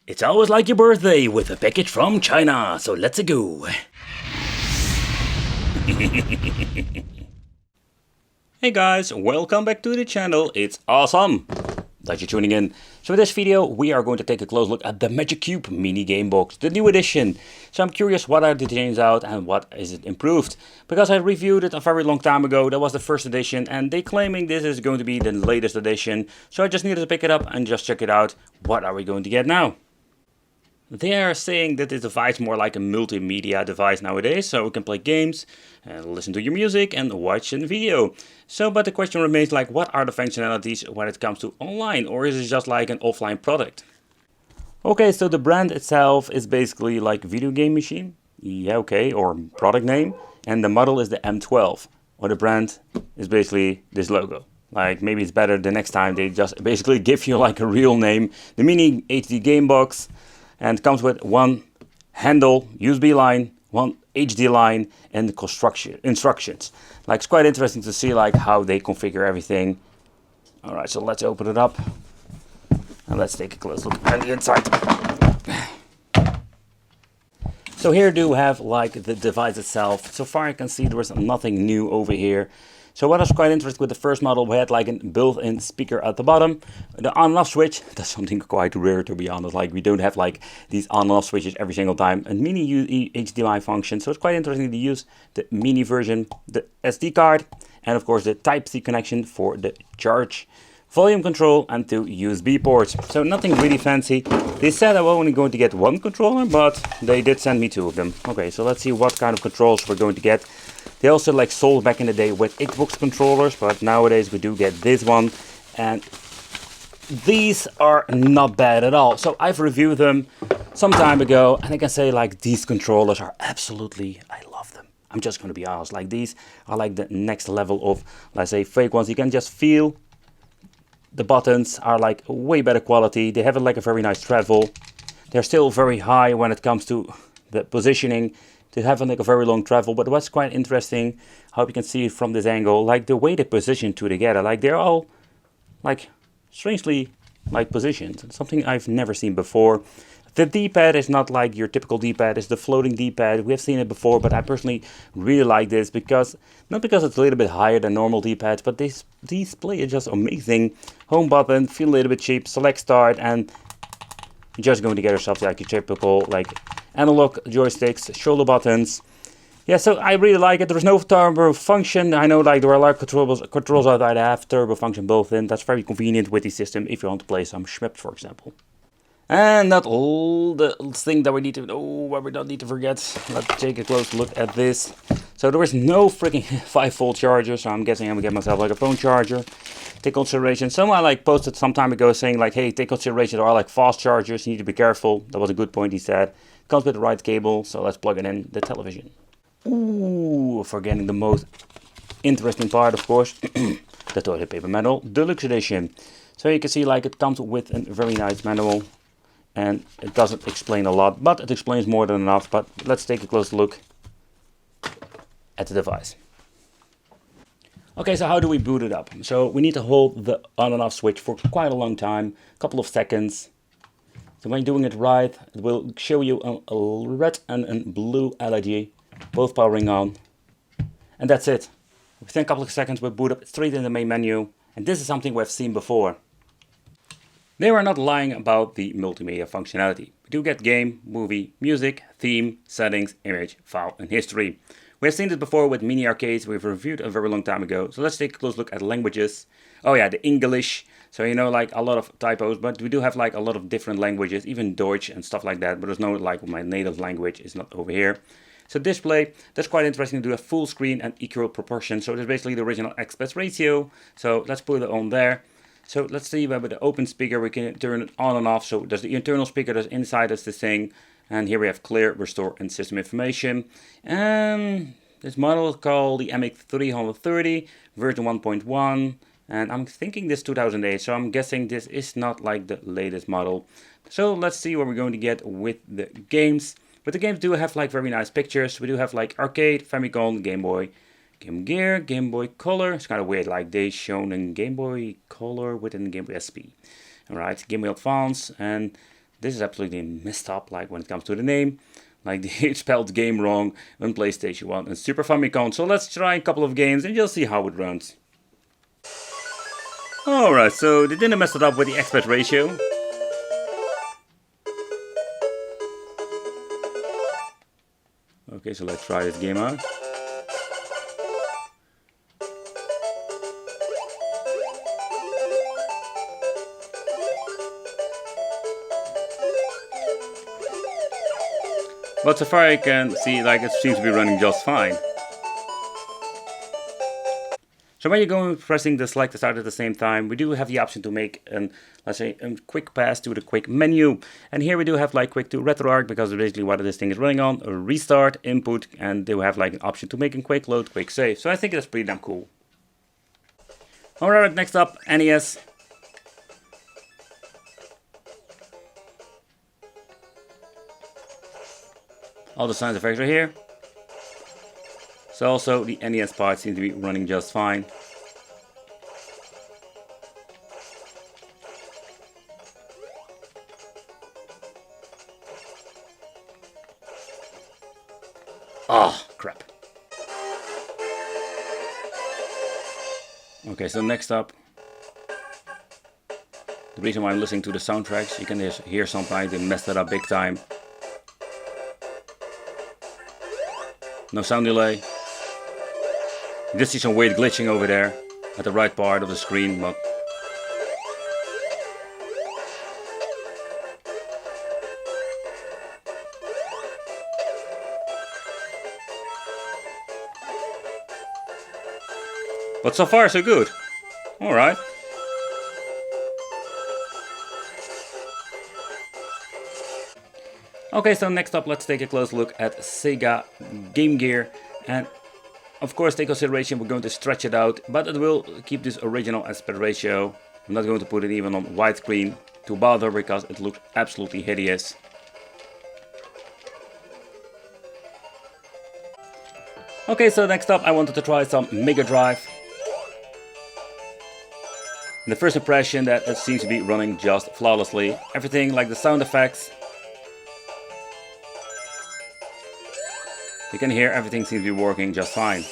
It's always like your birthday with a package from China, so let's go. Hey guys, welcome back to the channel. It's awesome that you're tuning in. So in this video we are going to take a close look at the Magix Cube mini game box, the new edition. So I'm curious what are the changes out and what is it improved. Because I reviewed it a very long time ago, that was the first edition, and they claiming this is going to be the latest edition. So I just needed to pick it up and just check it out. What are we going to get now? They are saying that this device is more like a multimedia device nowadays, so we can play games, and listen to your music and watch a video. So, but the question remains like, what are the functionalities when it comes to online, or is it just like an offline product? Okay, so the brand itself is basically like video game machine, yeah, okay, or product name, and the model is the M12, or the brand is basically this logo. Like maybe it's better the next time they just basically give you like a real name, the mini HD game box. And comes with one handle, USB line, one HD line, and the construction instructions. Like it's quite interesting to see like how they configure everything. All right, so let's open it up and let's take a close look at the inside. So here do have like the device itself. So far I can see there was nothing new over here. So what was quite interesting with the first model, we had like a built-in speaker at the bottom, the on and off switch. That's something quite rare, to be honest. Like we don't have like these on and off switches every single time. A mini HDMI function, so it's quite interesting to use the mini version, the SD card, and of course the Type-C connection for the charge, volume control, and 2 USB ports. So nothing really fancy. They said I was only going to get one controller, but they did send me 2 of them. Okay, so let's see what kind of controls we're going to get. They also like sold back in the day with Xbox controllers, but nowadays we do get this one, and these are not bad at all. So I've reviewed them some time ago, and I can say like these controllers are absolutely, I love them. I'm just going to be honest, like these are like the next level of, let's say, fake ones. You can just feel the buttons are like way better quality. They have like a very nice travel. They're still very high when it comes to the positioning. They have like a very long travel, but what's quite interesting, I hope you can see it from this angle, like the way they position together, like they're all like strangely like positioned, something I've never seen before. The D-pad is not like your typical D-pad, it's the floating D-pad. We have seen it before, but I personally really like this because, not because it's a little bit higher than normal D-pads, but this display is just amazing. Home button, feel a little bit cheap, select start, and you're just going to get yourself like your typical like analog joysticks, shoulder buttons. Yeah, so I really like it. There's no turbo function. I know like there are a lot of controls out there that have turbo function built in. That's very convenient with the system if you want to play some Schmidt, for example. And not all the thing that we need to, what we don't need to forget. Let's take a close look at this. So there is no freaking 5-volt charger, so I'm guessing I'm gonna get myself like a phone charger. Take consideration. Someone like posted some time ago saying like, hey, take consideration, there are like fast chargers, you need to be careful. That was a good point he said. Comes with the right cable, so let's plug it in the television. Ooh, forgetting the most interesting part, of course, the toilet paper manual, deluxe edition. So you can see like it comes with a very nice manual, and it doesn't explain a lot, but it explains more than enough. But let's take a close look at the device. Okay, so how do we boot it up? So we need to hold the on and off switch for quite a long time, a couple of seconds. So when you're doing it right, it will show you a red and a blue LED, both powering on. And that's it. Within a couple of seconds we'll boot up straight in the main menu. And this is something we've seen before. They were not lying about the multimedia functionality. We do get game, movie, music, theme, settings, image, file, and history. We have seen this before with mini arcades. We've reviewed a very long time ago. So let's take a close look at languages. Oh yeah, the English. So you know, like a lot of typos, but we do have like a lot of different languages, even Deutsch and stuff like that. But there's no like my native language is not over here. So display, that's quite interesting to do a full screen and equal proportion. So there's basically the original aspect ratio. So let's put it on there. So let's see where with the open speaker we can turn it on and off. So there's the internal speaker that's inside us this thing. And here we have clear, restore, and system information. And this model is called the MX330 version 1.1. And I'm thinking this 2008, so I'm guessing this is not like the latest model. So let's see what we're going to get with the games. But the games do have like very nice pictures. We do have like arcade, Famicom, Game Boy, Game Gear, Game Boy Color. It's kind of weird, like they shown in Game Boy Color within Game Boy SP. Alright, Game Boy Advance, and This is absolutely messed up, like when it comes to the name. Like they spelled game wrong on PlayStation 1 and Super Famicom. So let's try a couple of games and you'll see how it runs. Alright, so they didn't mess it up with the aspect ratio. Okay, so let's try this game out. But so far I can see like it seems to be running just fine. So when you're going pressing the select to start at the same time, we do have the option to make an, let's say, a quick pass to the quick menu. And here we do have like quick to RetroArch, because basically what this thing is running on, a restart, input, and they have like an option to make a quick load, quick save. So I think that's pretty damn cool. Alright, next up, NES. All the sound effects are here. So also the NES part seems to be running just fine. Ah, crap. Okay, so next up, the reason why I'm listening to the soundtracks, you can just hear sometimes they messed it up big time. No sound delay. You just see some weird glitching over there at the right part of the screen, but so far so good. Alright. Okay, so next up let's take a close look at Sega Game Gear, and of course take consideration we're going to stretch it out, but it will keep this original aspect ratio. I'm not going to put it even on widescreen to bother because it looks absolutely hideous. Okay, so next up I wanted to try some Mega Drive. And the first impression that it seems to be running just flawlessly. Everything like the sound effects. You can hear everything seems to be working just fine.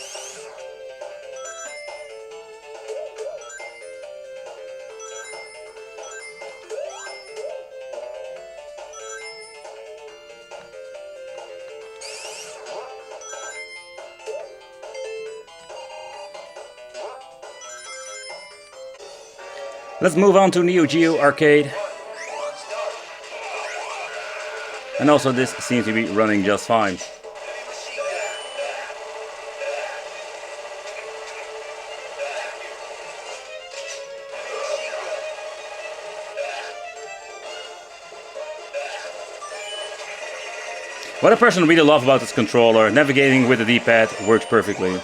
Let's move on to Neo Geo Arcade. And also this seems to be running just fine. What I personally really love about this controller, navigating with the D-pad works perfectly.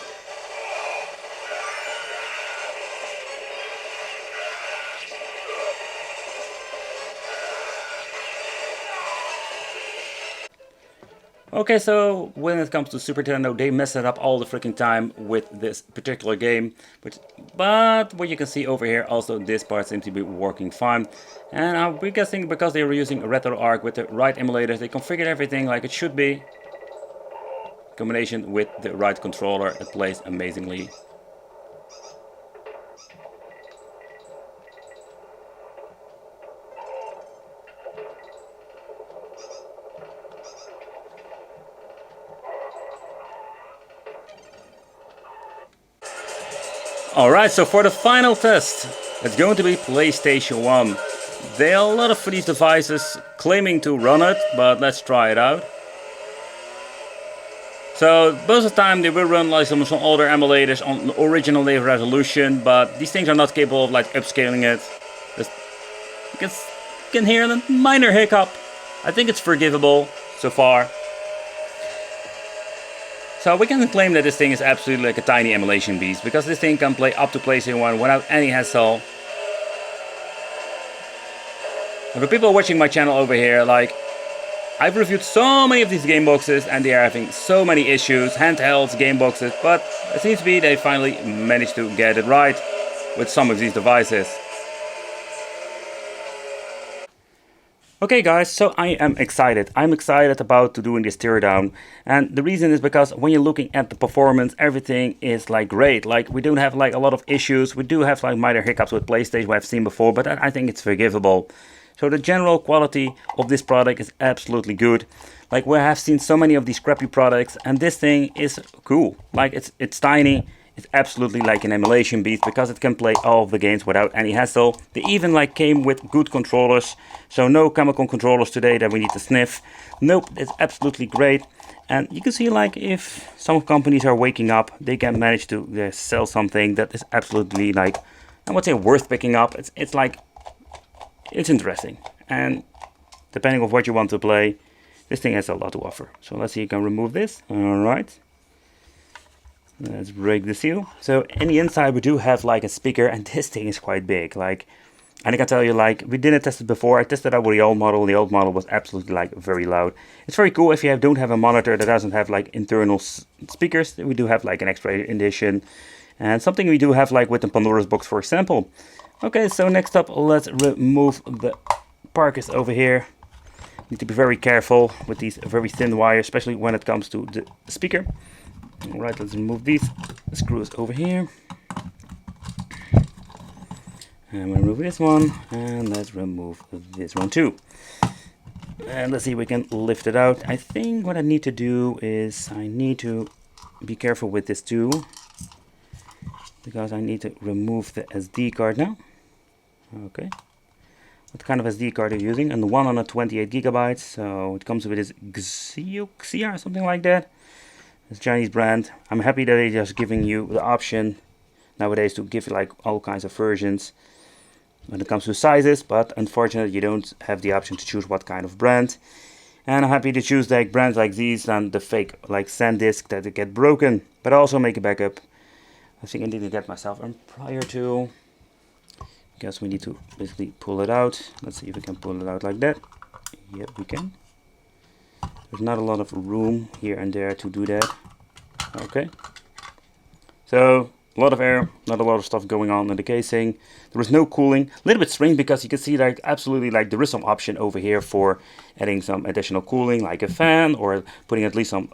Okay, so when it comes to Super Nintendo, they mess it up all the freaking time with this particular game. But what you can see over here, also this part seems to be working fine. And we're guessing because they were using RetroArch with the right emulators, they configured everything like it should be. In combination with the right controller, it plays amazingly. Alright, so for the final test, it's going to be PlayStation 1. There are a lot of these devices claiming to run it, but let's try it out. So most of the time they will run like some older emulators on the original resolution, but these things are not capable of like upscaling it. You can hear a minor hiccup. I think it's forgivable so far. So we can claim that this thing is absolutely like a tiny emulation beast, because this thing can play up to PlayStation 1 without any hassle. And for people watching my channel over here, like, I've reviewed so many of these game boxes and they are having so many issues, handhelds, game boxes, but it seems to be they finally managed to get it right with some of these devices. Okay guys, so I am excited. I'm excited about doing this teardown, and the reason is because when you're looking at the performance, everything is like great. Like we don't have like a lot of issues. We do have like minor hiccups with PlayStation we have seen before, but I think it's forgivable. So the general quality of this product is absolutely good. Like we have seen so many of these crappy products, and this thing is cool. Like it's tiny. It's absolutely like an emulation beast because it can play all of the games without any hassle. They even like came with good controllers, so no chemical controllers today that we need to sniff. Nope, it's absolutely great. And you can see like if some companies are waking up, they can manage to sell something that is absolutely like, I would say, worth picking up. It's like, it's interesting. And depending on what you want to play, this thing has a lot to offer. So let's see, you can remove this. All right. Let's break the seal. So in the inside we do have like a speaker, and this thing is quite big. Like, and I can tell you, like, we didn't test it before. I tested out with the old model. The old model was absolutely like very loud. It's very cool if you don't have a monitor that doesn't have like internal speakers. We do have like an extra edition, and something we do have like with the Pandora's box, for example. Okay, so next up, let's remove the parkers over here. Need to be very careful with these very thin wires, especially when it comes to the speaker. Alright, let's remove these screws over here. And we'll remove this one, and let's remove this one too. And let's see if we can lift it out. I think what I need to do is I need to be careful with this too, because I need to remove the SD card now. Okay. What kind of SD card are you using? And the one on a 28 gigabytes, so it comes with this Xia or something like that. It's a Chinese brand. I'm happy that they're just giving you the option nowadays to give like all kinds of versions when it comes to sizes, but unfortunately you don't have the option to choose what kind of brand. And I'm happy to choose like brands like these than the fake like SanDisk that get broken, but also make a backup. I think I need to get myself a plier tool. Guess we need to basically pull it out. Let's see if we can pull it out like that. Yep, we can. There's not a lot of room here and there to do that. Okay. So, a lot of air, not a lot of stuff going on in the casing. There is no cooling. A little bit strange because you can see like absolutely like there is some option over here for adding some additional cooling, like a fan, or putting at least some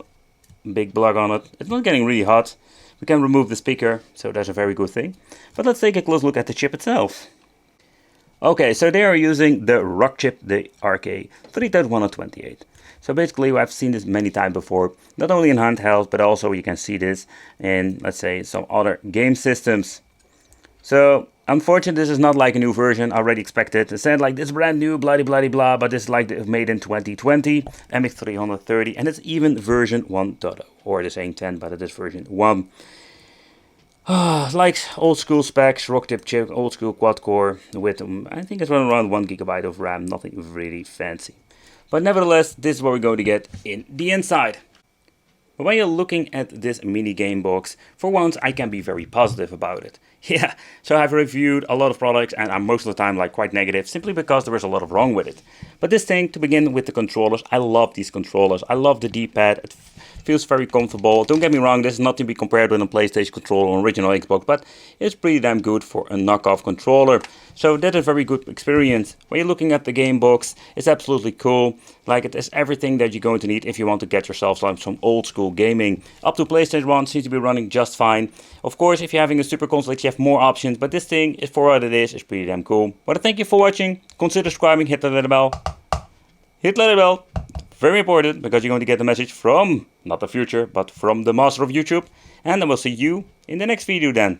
big plug on it. It's not getting really hot. We can remove the speaker, so that's a very good thing. But let's take a close look at the chip itself. Okay, so they are using the Rock chip, the RK3128. So basically, I've seen this many times before, not only in handhelds, but also you can see this in, let's say, some other game systems. So, unfortunately, this is not like a new version, already expected. It said like this brand new, blah, blah, blah, but this is like made in 2020, MX330, and it's even version 1.0, or the same 10, but it is version 1. Like old school specs, Rock chip, old school quad core with, I think it's around 1 gigabyte of RAM, nothing really fancy. But nevertheless, this is what we're going to get in the inside. But when you're looking at this mini game box, for once I can be very positive about it. Yeah, so I've reviewed a lot of products and I'm most of the time like quite negative, simply because there is a lot wrong with it. But this thing, to begin with the controllers, I love these controllers. I love the D-pad. It feels very comfortable. Don't get me wrong, this is not to be compared with a PlayStation controller or original Xbox, but it's pretty damn good for a knockoff controller. So that is a very good experience. When you're looking at the game box, it's absolutely cool. Like, it is everything that you're going to need if you want to get yourself some old school gaming. Up to PlayStation 1 seems to be running just fine. Of course, if you're having a super console, you have more options, but this thing, is for what it is pretty damn cool. But thank you for watching. Consider subscribing, hit that little bell. Hit that little bell. Very important, because you're going to get the message from, not the future, but from the master of YouTube. And I will see you in the next video then.